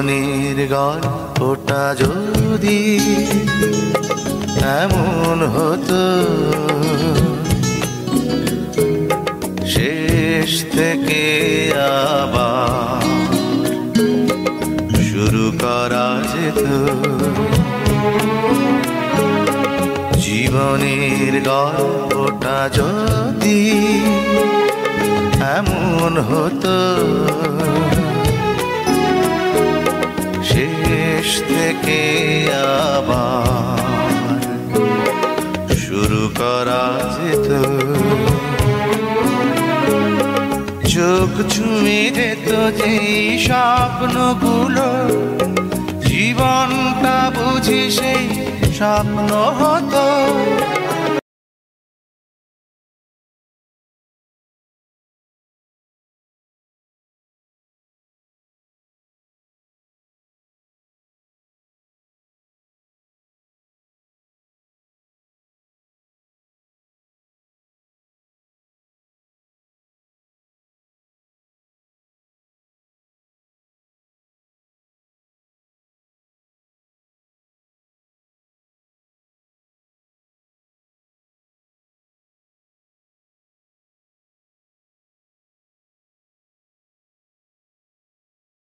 জীবনের গল্পটা যদি এমন হতো, শেষ থেকে আবার শুরু করা যেত। জীবনের গল্পটা যদি এমন হতো, শেষ থেকে আবার শুরু করা যেত। চোখ ছুঁয়ে যেত যেই স্বপ্নগুলো, জীবনটা বুঝি সেই স্বপ্ন হতো।